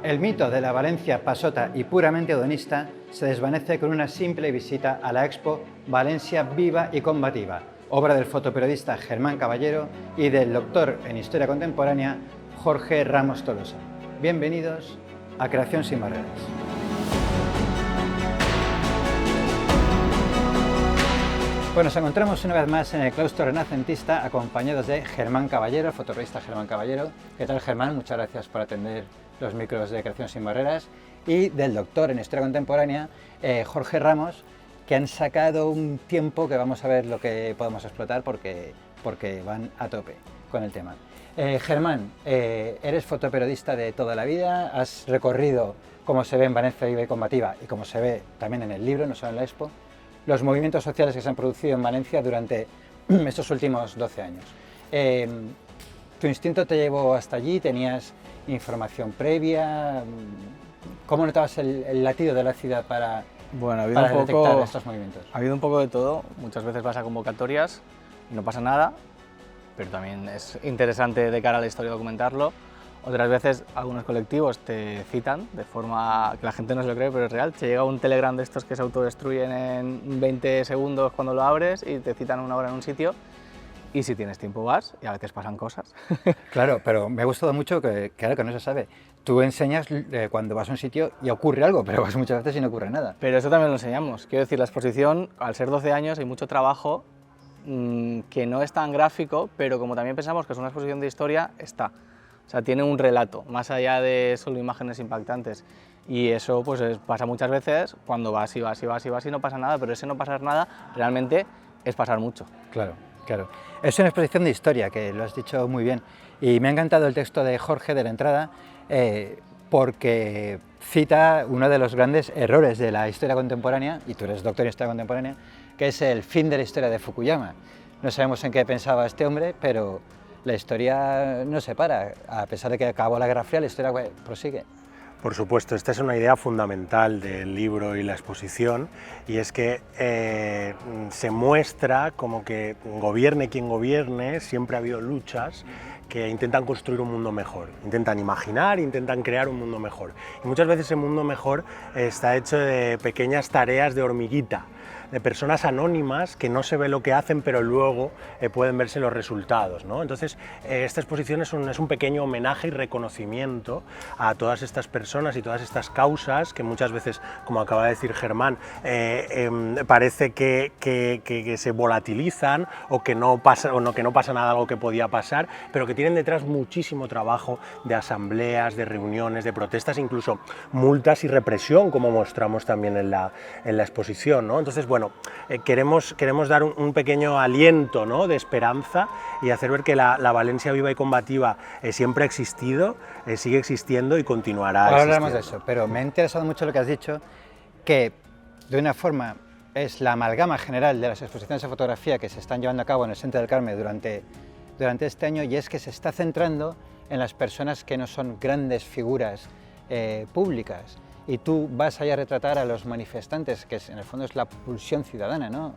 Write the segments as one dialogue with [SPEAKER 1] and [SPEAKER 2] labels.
[SPEAKER 1] El mito de la Valencia pasota y puramente hedonista se desvanece con una simple visita a la Expo Valencia Viva y Combativa, obra del fotoperiodista Germán Caballero y del doctor en Historia Contemporánea Jorge Ramos Tolosa. Bienvenidos a Creación sin Barreras. Pues nos encontramos una vez más en el claustro renacentista acompañados de Germán Caballero, el fotoperiodista Germán Caballero. ¿Qué tal, Germán? Muchas gracias por atender los micros de Creación sin Barreras. Y del doctor en Historia Contemporánea, Jorge Ramos, que han sacado un tiempo que vamos a ver lo que podemos explotar porque van a tope con el tema. Germán, eres fotoperiodista de toda la vida, has recorrido, como se ve en Valencia Viva y Combativa y como se ve también en el libro, no solo en la Expo, los movimientos sociales que se han producido en Valencia durante estos últimos 12 años. ¿Tu instinto te llevó hasta allí? ¿Tenías información previa? ¿Cómo notabas el latido de la ciudad para detectar estos movimientos?
[SPEAKER 2] Ha habido un poco de todo. Muchas veces vas a convocatorias y no pasa nada, pero también es interesante de cara a la historia documentarlo. Otras veces algunos colectivos te citan de forma que la gente no se lo cree, pero es real. Te llega un telegram de estos que se autodestruyen en 20 segundos cuando lo abres y te citan una hora en un sitio. Y si tienes tiempo vas, y a veces pasan cosas.
[SPEAKER 1] Claro, pero me ha gustado mucho que no se sabe. Tú enseñas cuando vas a un sitio y ocurre algo, pero vas muchas veces y no ocurre nada.
[SPEAKER 2] Pero eso también lo enseñamos. Quiero decir, la exposición, al ser 12 años, hay mucho trabajo que no es tan gráfico, pero como también pensamos que es una exposición de historia, está. O sea, tiene un relato, más allá de solo imágenes impactantes. Y eso pues pasa muchas veces cuando vas y no pasa nada, pero ese no pasar nada realmente es pasar mucho.
[SPEAKER 1] Claro, claro. Es una exposición de historia, que lo has dicho muy bien. Y me ha encantado el texto de Jorge de la entrada, porque cita uno de los grandes errores de la historia contemporánea, y tú eres doctor en historia contemporánea, que es el fin de la historia de Fukuyama. No sabemos en qué pensaba este hombre, pero la historia no se para. A pesar de que acabó la Guerra Fría, la historia prosigue.
[SPEAKER 3] Por supuesto, esta es una idea fundamental del libro y la exposición, y es que se muestra como que gobierne quien gobierne, siempre ha habido luchas que intentan construir un mundo mejor, intentan imaginar, intentan crear un mundo mejor. Y muchas veces ese mundo mejor está hecho de pequeñas tareas de hormiguita, de personas anónimas que no se ve lo que hacen, pero luego pueden verse los resultados, ¿no? Entonces, esta exposición es un pequeño homenaje y reconocimiento a todas estas personas y todas estas causas que muchas veces, como acaba de decir Germán, parece que se volatilizan o que no pasa nada, algo que podía pasar, pero que tienen detrás muchísimo trabajo de asambleas, de reuniones, de protestas, incluso multas y represión, como mostramos también en la exposición, ¿no? Entonces, bueno, queremos dar un pequeño aliento, ¿no?, de esperanza y hacer ver que la Valencia Viva y Combativa siempre ha existido, sigue existiendo y continuará
[SPEAKER 1] Ahora
[SPEAKER 3] existiendo.
[SPEAKER 1] hablamos de eso, pero me ha interesado mucho lo que has dicho, que de una forma es la amalgama general de las exposiciones de fotografía que se están llevando a cabo en el Centro del Carmen durante este año, y es que se está centrando en las personas que no son grandes figuras públicas. Y tú vas allá a retratar a los manifestantes, que en el fondo es la pulsión ciudadana, ¿no?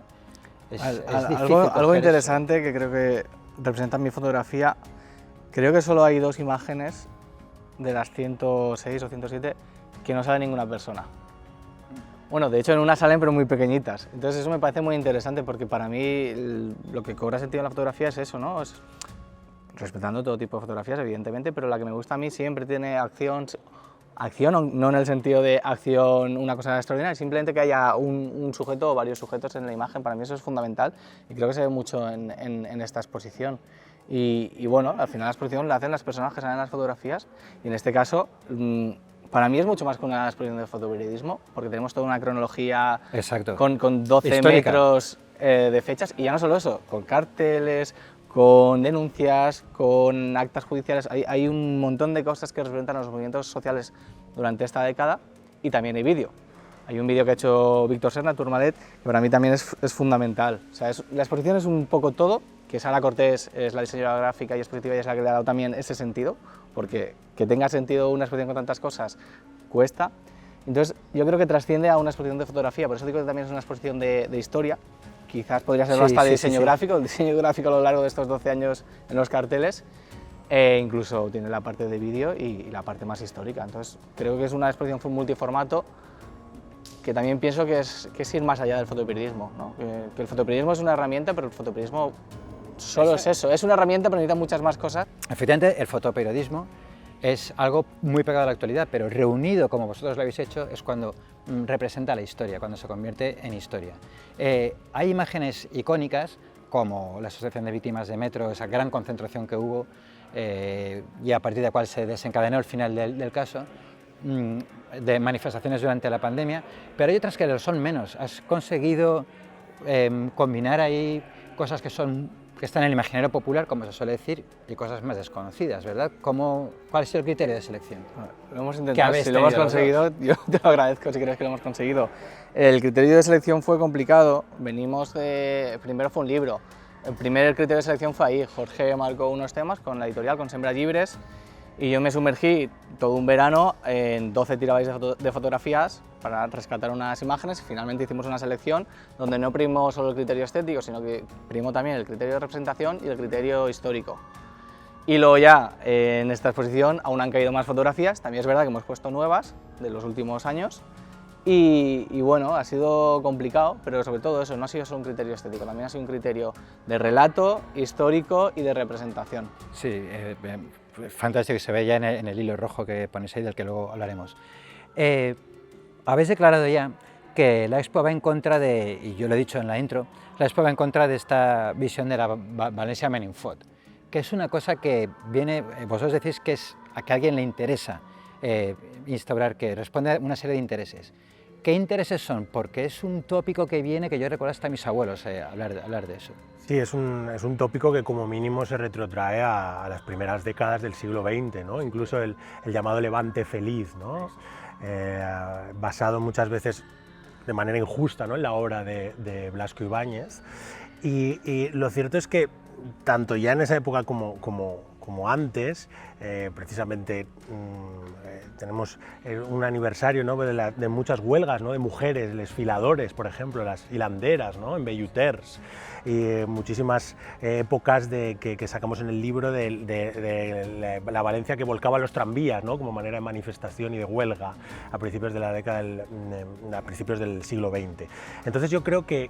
[SPEAKER 2] Algo interesante que creo que representa mi fotografía, creo que solo hay 2 imágenes de las 106 o 107 que no sale ninguna persona. Bueno, de hecho en una salen pero muy pequeñitas, entonces eso me parece muy interesante porque para mí lo que cobra sentido en la fotografía es eso, ¿no? Respetando todo tipo de fotografías, evidentemente, pero la que me gusta a mí siempre tiene acción, no en el sentido de acción, una cosa extraordinaria, simplemente que haya un sujeto o varios sujetos en la imagen. Para mí eso es fundamental y creo que se ve mucho en esta exposición. Y bueno, al final la exposición la hacen las personas que salen en las fotografías, y en este caso para mí es mucho más que una exposición de fotoperiodismo, porque tenemos toda una cronología.
[SPEAKER 1] Exacto.
[SPEAKER 2] Con 12
[SPEAKER 1] histórica.
[SPEAKER 2] metros de fechas, y ya no solo eso, con carteles, con denuncias, con actas judiciales. Hay un montón de cosas que representan los movimientos sociales durante esta década, y también hay vídeo. Hay un vídeo que ha hecho Víctor Serna, Tourmalet, que para mí también es fundamental. O sea, la exposición es un poco todo, que Sara Cortés es la diseñadora gráfica y expositiva y es la que le ha dado también ese sentido, porque que tenga sentido una exposición con tantas cosas cuesta. Entonces yo creo que trasciende a una exposición de fotografía, por eso digo que también es una exposición de historia. Quizás podría ser hasta de diseño gráfico, el diseño gráfico a lo largo de estos 12 años en los carteles, incluso tiene la parte de vídeo y la parte más histórica. Entonces creo que es una exposición multiformato que también pienso que es ir más allá del fotoperiodismo, ¿no? Que el fotoperiodismo es una herramienta, pero el fotoperiodismo solo es eso, es una herramienta pero necesita muchas más cosas.
[SPEAKER 1] Efectivamente, el fotoperiodismo es algo muy pegado a la actualidad, pero reunido como vosotros lo habéis hecho es cuando representa la historia, cuando se convierte en historia. Hay imágenes icónicas como la Asociación de Víctimas de Metro, esa gran concentración que hubo y a partir de la cual se desencadenó el final del caso, de manifestaciones durante la pandemia, pero hay otras que lo son menos. Has conseguido combinar ahí cosas que están en el imaginario popular, como se suele decir, y cosas más desconocidas, ¿verdad? ¿Cuál es el criterio de selección?
[SPEAKER 2] Lo hemos intentado, si lo hemos conseguido, yo te lo agradezco si crees que lo hemos conseguido. El criterio de selección fue complicado, primero fue un libro. El primer criterio de selección fue ahí, Jorge marcó unos temas con la editorial, con Sembra Llibres, y yo me sumergí todo un verano en 12 terabytes de fotografías para rescatar unas imágenes y finalmente hicimos una selección donde no primó solo el criterio estético, sino que primó también el criterio de representación y el criterio histórico. Y luego ya en esta exposición aún han caído más fotografías, también es verdad que hemos puesto nuevas de los últimos años y bueno, ha sido complicado, pero sobre todo eso, no ha sido solo un criterio estético, también ha sido un criterio de relato, histórico y de representación.
[SPEAKER 1] Sí, fantástico, se ve ya en el hilo rojo que ponéis ahí, del que luego hablaremos. Habéis declarado ya que la Expo va en contra de, y yo lo he dicho en la intro, la Expo va en contra de esta visión de la Valencia Men in Food, que es una cosa que viene, vosotros decís que es a que a alguien le interesa instaurar, que responde a una serie de intereses. ¿Qué intereses son? Porque es un tópico que viene, que yo recuerdo hasta a mis abuelos hablar de eso.
[SPEAKER 3] Sí, es un tópico que como mínimo se retrotrae a las primeras décadas del siglo XX, ¿no? Incluso el llamado Levante feliz, ¿no? Basado muchas veces de manera injusta, ¿no?, en la obra de Blasco Ibáñez. Y lo cierto es que tanto ya en esa época como antes, precisamente tenemos un aniversario, ¿no?, de muchas huelgas, ¿no?, de mujeres, desfiladores, por ejemplo, las hilanderas, ¿no?, en Belluters, y muchísimas épocas que sacamos en el libro de la Valencia que volcaba los tranvías, ¿no?, como manera de manifestación y de huelga a principios de la década a principios del siglo XX. Entonces yo creo que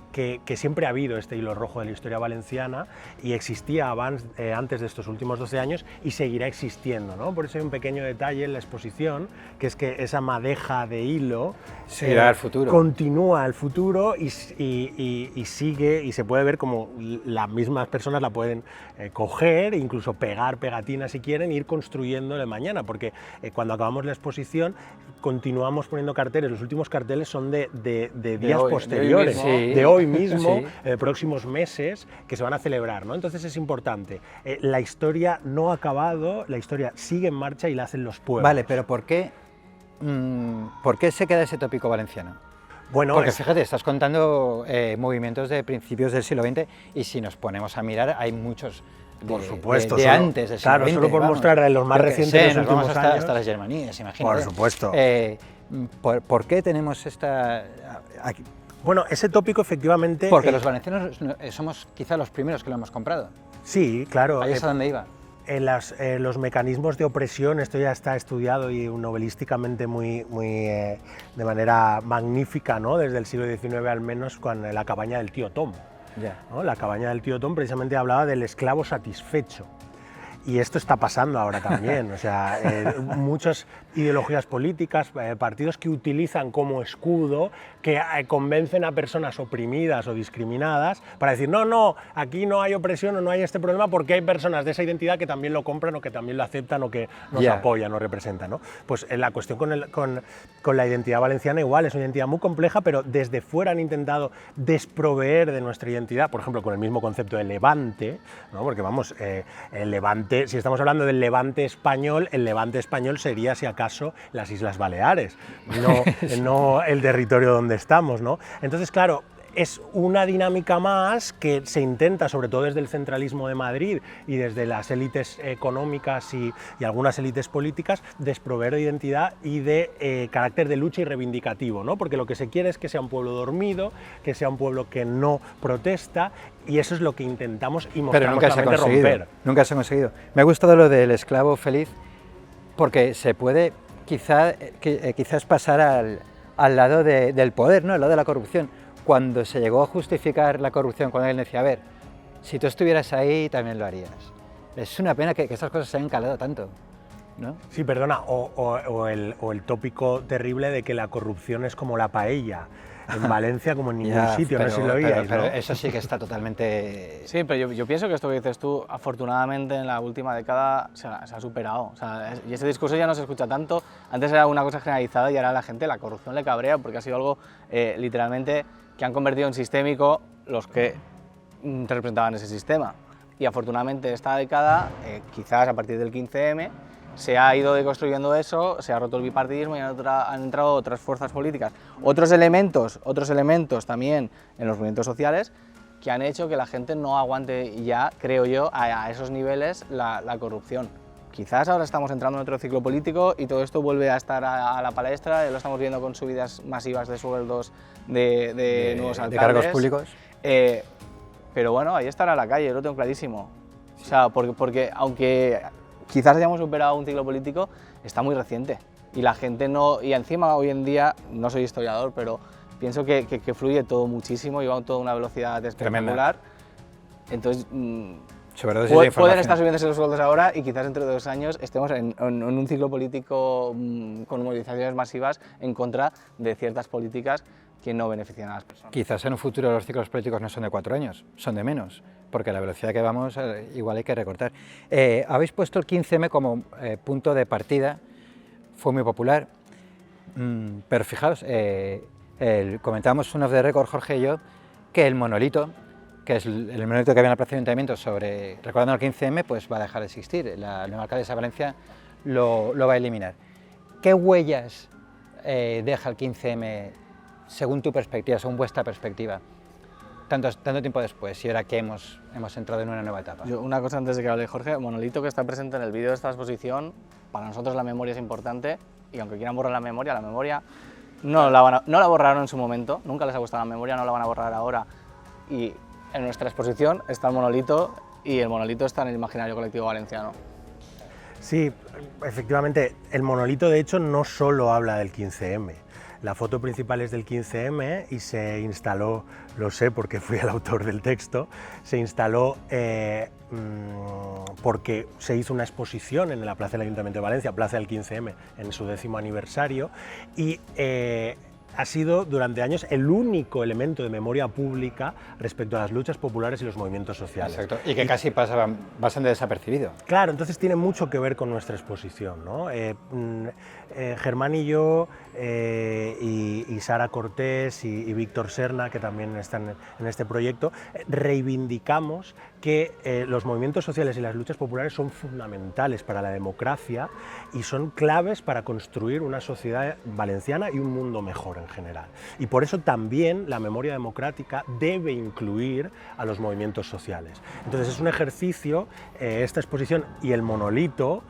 [SPEAKER 3] siempre ha habido este hilo rojo de la historia valenciana y existía antes de estos últimos 12 años y seguirá existiendo, ¿no? Por eso hay un pequeño detalle en la exposición, que es que esa madeja de hilo continúa al futuro y sigue, y se puede ver como las mismas personas la pueden coger, incluso pegar pegatinas si quieren, e ir construyéndole mañana, porque cuando acabamos la exposición continuamos poniendo carteles. Los últimos carteles son de días posteriores, de hoy mismo, sí, próximos meses que se van a celebrar, ¿no? Entonces es importante. La historia no ha acabado, la historia sigue en marcha y la hacen los pueblos.
[SPEAKER 1] Vale, pero ¿por qué se queda ese tópico valenciano? Bueno, porque fíjate, estás contando movimientos de principios del siglo XX y si nos ponemos a mirar hay muchos
[SPEAKER 3] por supuesto,
[SPEAKER 1] de antes del siglo XX.
[SPEAKER 3] Solo por mostrar de los más recientes de los últimos años.
[SPEAKER 1] Hasta las Germanías, imagínate.
[SPEAKER 3] Por supuesto.
[SPEAKER 1] ¿Por qué tenemos esta...? Aquí?
[SPEAKER 3] Bueno, ese tópico efectivamente...
[SPEAKER 1] Porque los valencianos somos quizá los primeros que lo hemos comprado.
[SPEAKER 3] Sí, claro.
[SPEAKER 1] Ahí es a donde iba.
[SPEAKER 3] Los mecanismos de opresión, esto ya está estudiado y novelísticamente de manera magnífica, ¿no?, desde el siglo XIX al menos, con La cabaña del tío Tom. ¿No? La cabaña del tío Tom precisamente hablaba del esclavo satisfecho. Y esto está pasando ahora también, o sea, muchas ideologías políticas, partidos que utilizan como escudo, que convencen a personas oprimidas o discriminadas para decir, no, aquí no hay opresión o no hay este problema porque hay personas de esa identidad que también lo compran o que también lo aceptan o que nos apoyan o representan, ¿no? Pues la cuestión con la identidad valenciana igual, es una identidad muy compleja, pero desde fuera han intentado desproveer de nuestra identidad, por ejemplo, con el mismo concepto de Levante, ¿no? Porque vamos, el Levante, si estamos hablando del Levante español, el Levante español sería, si acaso, las Islas Baleares, no el territorio donde estamos, ¿no? Entonces, claro, es una dinámica más que se intenta, sobre todo desde el centralismo de Madrid y desde las élites económicas y algunas élites políticas, desproveer de identidad y de carácter de lucha y reivindicativo, ¿no? Porque lo que se quiere es que sea un pueblo dormido, que sea un pueblo que no protesta, y eso es lo que intentamos y mostramos claramente romper.
[SPEAKER 1] Nunca se ha conseguido. Me ha gustado lo del esclavo feliz, porque se puede quizás pasar al lado del poder, ¿no? Al lado de la corrupción. Cuando se llegó a justificar la corrupción, cuando él decía, a ver, si tú estuvieras ahí también lo harías. Es una pena que estas cosas se hayan calado tanto, ¿no?
[SPEAKER 3] Sí, perdona, o el tópico terrible de que la corrupción es como la paella, en Valencia como en ningún sitio, no sé si lo oíais,
[SPEAKER 1] pero
[SPEAKER 3] ¿no?
[SPEAKER 1] eso sí que está totalmente...
[SPEAKER 2] Sí, pero yo pienso que esto que dices tú, afortunadamente en la última década se ha superado. O sea, y ese discurso ya no se escucha tanto. Antes era una cosa generalizada y ahora a la gente la corrupción le cabrea porque ha sido algo literalmente que han convertido en sistémico los que representaban ese sistema. Y afortunadamente esta década, quizás a partir del 15M, se ha ido deconstruyendo eso, se ha roto el bipartidismo y han entrado otras fuerzas políticas, otros elementos también en los movimientos sociales que han hecho que la gente no aguante ya, creo yo, a esos niveles la corrupción. Quizás ahora estamos entrando en otro ciclo político y todo esto vuelve a estar a la palestra, lo estamos viendo con subidas masivas de sueldos de nuevos alcaldes.
[SPEAKER 1] De cargos públicos.
[SPEAKER 2] Pero bueno, ahí estará la calle, lo tengo clarísimo. O sea, porque aunque quizás hayamos superado un ciclo político, está muy reciente. Y la gente no... Y encima hoy en día, no soy historiador, pero pienso que fluye todo muchísimo y va a toda una velocidad espectacular. Entonces... pueden estar subiéndose los sueldos ahora y quizás dentro de 2 años estemos en un ciclo político con movilizaciones masivas en contra de ciertas políticas que no benefician a las personas.
[SPEAKER 1] Quizás en un futuro los ciclos políticos no son de 4 años, son de menos, porque la velocidad que vamos igual hay que recortar. Habéis puesto el 15M como punto de partida, fue muy popular, pero fijaos, comentábamos un off the record, Jorge y yo, que el monolito, que es el monolito que había en la plaza de Ayuntamiento recordando el 15M, pues va a dejar de existir. La nueva alcaldesa de Valencia lo va a eliminar. ¿Qué huellas deja el 15M según tu perspectiva, según vuestra perspectiva, tanto tiempo después y ahora que hemos entrado en una nueva etapa?
[SPEAKER 2] Una cosa antes de que hable Jorge, el monolito que está presente en el vídeo de esta exposición, para nosotros la memoria es importante y aunque quieran borrar la memoria no la borraron en su momento, nunca les ha gustado la memoria, no la van a borrar ahora. Y en nuestra exposición está el monolito y el monolito está en el imaginario colectivo valenciano.
[SPEAKER 3] Sí, efectivamente, el monolito de hecho no solo habla del 15M. La foto principal es del 15M y se instaló, lo sé porque fui el autor del texto, se instaló porque se hizo una exposición en la Plaza del Ayuntamiento de Valencia, Plaza del 15M, en su 10º aniversario, y ha sido durante años el único elemento de memoria pública respecto a las luchas populares y los movimientos sociales.
[SPEAKER 1] Exacto, y que casi pasaban bastante desapercibido.
[SPEAKER 3] Claro, entonces tiene mucho que ver con nuestra exposición, ¿no? Germán y yo, y Sara Cortés y Víctor Serna, que también están en este proyecto, reivindicamos que los movimientos sociales y las luchas populares son fundamentales para la democracia y son claves para construir una sociedad valenciana y un mundo mejor en general. Y por eso también la memoria democrática debe incluir a los movimientos sociales. Entonces es un ejercicio, esta exposición y el monolito,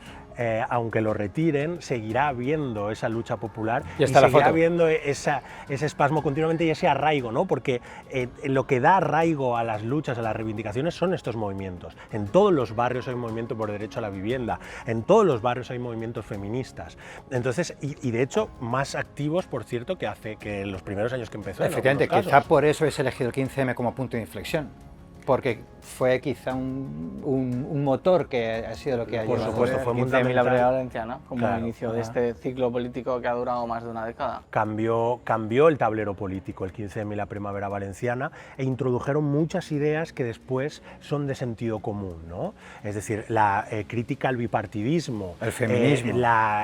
[SPEAKER 3] aunque lo retiren, seguirá habiendo esa lucha popular y seguirá habiendo ese espasmo continuamente y ese arraigo, ¿no? Porque lo que da arraigo a las luchas, a las reivindicaciones, son estos movimientos. En todos los barrios hay un movimiento por derecho a la vivienda, en todos los barrios hay movimientos feministas. Entonces, y de hecho, más activos, por cierto, que en los primeros años que empezó.
[SPEAKER 1] Efectivamente, quizá por eso es elegido el 15M como punto de inflexión. Porque fue quizá un motor que ha sido lo que ha llevado.
[SPEAKER 3] Por supuesto, fue fundamental.
[SPEAKER 2] La Brevedad Valenciana, como el inicio de este ciclo político que ha durado más de una década.
[SPEAKER 3] Cambió el tablero político, el 15M y la Primavera Valenciana, e introdujeron muchas ideas que después son de sentido común, ¿no? Es decir, la crítica al bipartidismo,
[SPEAKER 1] el feminismo,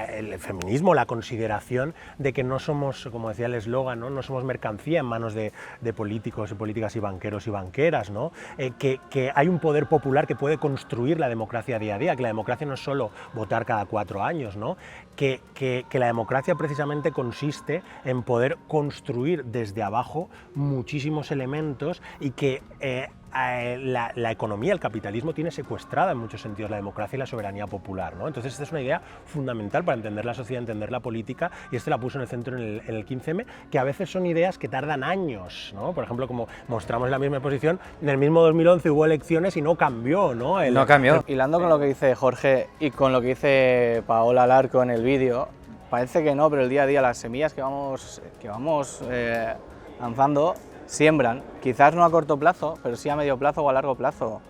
[SPEAKER 3] el feminismo, la consideración de que no somos, como decía el eslogan, ¿no? No somos mercancía en manos de políticos y políticas y banqueros y banqueras, ¿no? Que que hay un poder popular que puede construir la democracia día a día, que la democracia no es solo votar cada 4 años, ¿no? que la democracia precisamente consiste en poder construir desde abajo muchísimos elementos y que la economía, el capitalismo tiene secuestrada en muchos sentidos la democracia y la soberanía popular, ¿no? Entonces esta es una idea fundamental para entender la sociedad, entender la política, y la puso en el centro en el 15M, que a veces son ideas que tardan años, ¿no? Por ejemplo, como mostramos en la misma exposición, en el mismo 2011 hubo elecciones y no cambió, ¿no?
[SPEAKER 2] No cambió. Hilando con lo que dice Jorge y con lo que dice Paola Larco en el vídeo, parece que no, pero el día a día las semillas que vamos lanzando siembran, quizás no a corto plazo, pero sí a medio plazo o a largo plazo.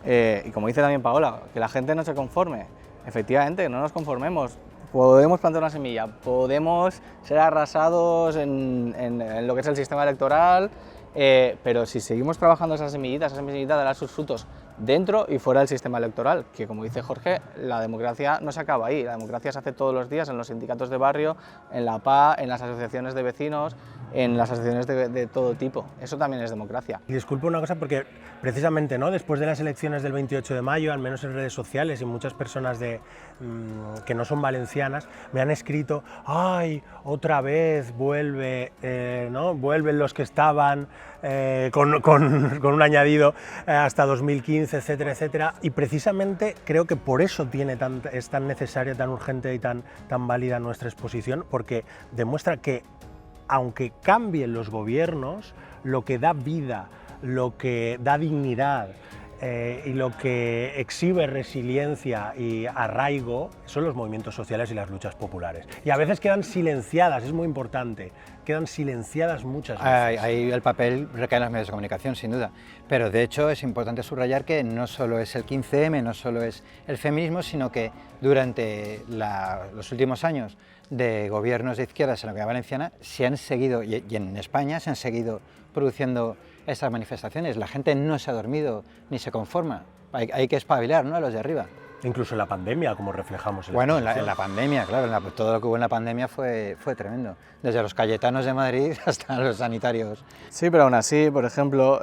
[SPEAKER 2] Y como dice también Paola, que la gente no se conforme. Efectivamente, no nos conformemos. Podemos plantar una semilla, podemos ser arrasados en lo que es el sistema electoral, pero si seguimos trabajando esa semillita dará sus frutos dentro y fuera del sistema electoral, que como dice Jorge, la democracia no se acaba ahí, la democracia se hace todos los días en los sindicatos de barrio, en la PA, en las asociaciones de vecinos, en las asociaciones de todo tipo. Eso también es democracia.
[SPEAKER 3] Y disculpe una cosa, porque precisamente, ¿no?, después de las elecciones del 28 de mayo, al menos en redes sociales y muchas personas que no son valencianas, me han escrito: ¡ay, otra vez vuelve, ¿no?, vuelven los que estaban con un añadido hasta 2015, etcétera, etcétera. Y precisamente creo que por eso es tan necesaria, tan urgente y tan válida nuestra exposición, porque demuestra que aunque cambien los gobiernos, lo que da vida, lo que da dignidad y lo que exhibe resiliencia y arraigo son los movimientos sociales y las luchas populares. Y a veces quedan silenciadas, es muy importante, quedan silenciadas muchas veces.
[SPEAKER 1] Ahí el papel recae en los medios de comunicación, sin duda. Pero de hecho es importante subrayar que no solo es el 15M, no solo es el feminismo, sino que durante los últimos años de gobiernos de izquierdas en la Comunidad Valenciana se han seguido, y en España se han seguido produciendo estas manifestaciones. La gente no se ha dormido ni se conforma. Hay que espabilar, ¿no?, a los de arriba.
[SPEAKER 3] Incluso en la pandemia, como reflejamos en
[SPEAKER 1] Bueno, en la pandemia, claro, todo lo que hubo en la pandemia fue tremendo. Desde los Cayetanos de Madrid hasta los sanitarios.
[SPEAKER 2] Sí, pero aún así, por ejemplo,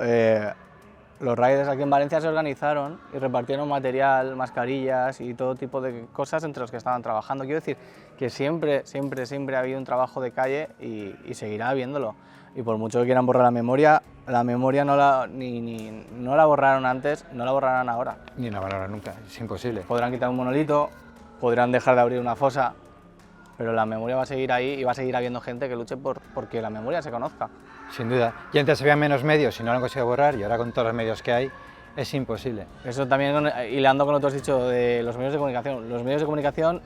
[SPEAKER 2] los riders aquí en Valencia se organizaron y repartieron material, mascarillas y todo tipo de cosas entre los que estaban trabajando. Quiero decir que siempre ha habido un trabajo de calle y seguirá habiéndolo. Y por mucho que quieran borrar la memoria no la borraron antes, no la borrarán ahora.
[SPEAKER 1] Ni la borrarán nunca, es imposible.
[SPEAKER 2] Podrán quitar un monolito, podrán dejar de abrir una fosa, pero la memoria va a seguir ahí y va a seguir habiendo gente que luche porque la memoria se conozca.
[SPEAKER 1] Sin duda. Y antes había menos medios y no lo han conseguido borrar, y ahora con todos los medios que hay es imposible.
[SPEAKER 2] Eso también hilando con lo que tú has dicho de los medios de comunicación. Los medios de comunicación,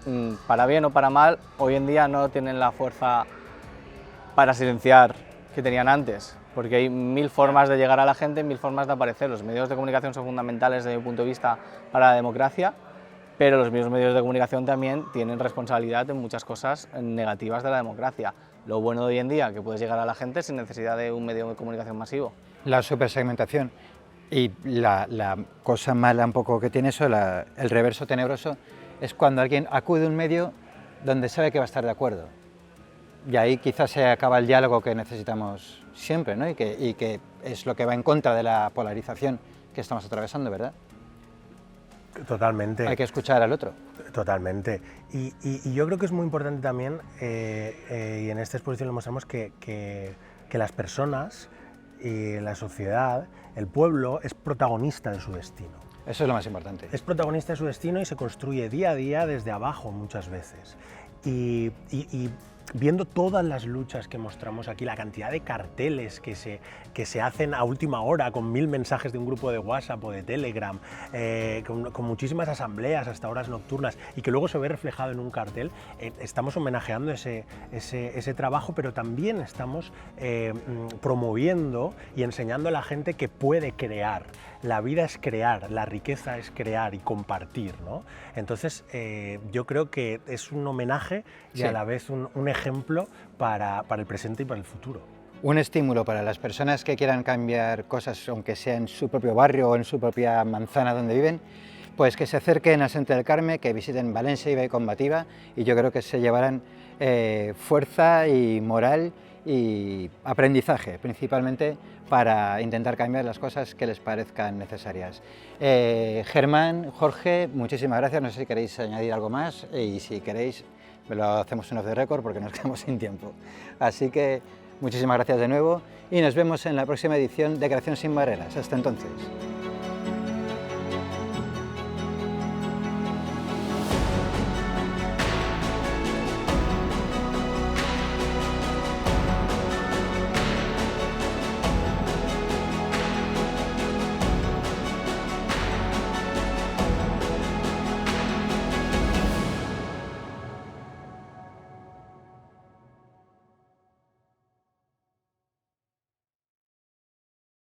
[SPEAKER 2] para bien o para mal, hoy en día no tienen la fuerza para silenciar que tenían antes, porque hay 1000 formas de llegar a la gente, 1000 formas de aparecer. Los medios de comunicación son fundamentales desde mi punto de vista para la democracia, pero los mismos medios de comunicación también tienen responsabilidad en muchas cosas negativas de la democracia. Lo bueno de hoy en día, que puedes llegar a la gente sin necesidad de un medio de comunicación masivo.
[SPEAKER 1] La supersegmentación y la cosa mala un poco que tiene eso, el reverso tenebroso, es cuando alguien acude a un medio donde sabe que va a estar de acuerdo. Y ahí quizás se acaba el diálogo que necesitamos siempre, ¿no? y que es lo que va en contra de la polarización que estamos atravesando, ¿verdad?
[SPEAKER 3] Totalmente.
[SPEAKER 1] Hay que escuchar al otro.
[SPEAKER 3] Totalmente. Y yo creo que es muy importante también, y en esta exposición lo mostramos, que las personas y la sociedad, el pueblo, es protagonista de su destino.
[SPEAKER 1] Eso es lo más importante.
[SPEAKER 3] Es protagonista de su destino y se construye día a día desde abajo muchas veces. Y viendo todas las luchas que mostramos aquí, la cantidad de carteles que se hacen a última hora con 1000 mensajes de un grupo de WhatsApp o de Telegram, con muchísimas asambleas hasta horas nocturnas, y que luego se ve reflejado en un cartel, estamos homenajeando ese trabajo, pero también estamos promoviendo y enseñando a la gente que puede crear. La vida es crear, la riqueza es crear y compartir, ¿no? Entonces, yo creo que es un homenaje y sí, a la vez un ejemplo para el presente y para el futuro.
[SPEAKER 1] Un estímulo para las personas que quieran cambiar cosas, aunque sea en su propio barrio o en su propia manzana donde viven, pues que se acerquen al Centro del Carme, que visiten Valencia Viva y Combativa, y yo creo que se llevarán fuerza y moral y aprendizaje, principalmente para intentar cambiar las cosas que les parezcan necesarias. Germán, Jorge, muchísimas gracias, no sé si queréis añadir algo más y si queréis lo hacemos en off the record porque nos quedamos sin tiempo. Así que muchísimas gracias de nuevo y nos vemos en la próxima edición de Creación sin Barreras. Hasta entonces.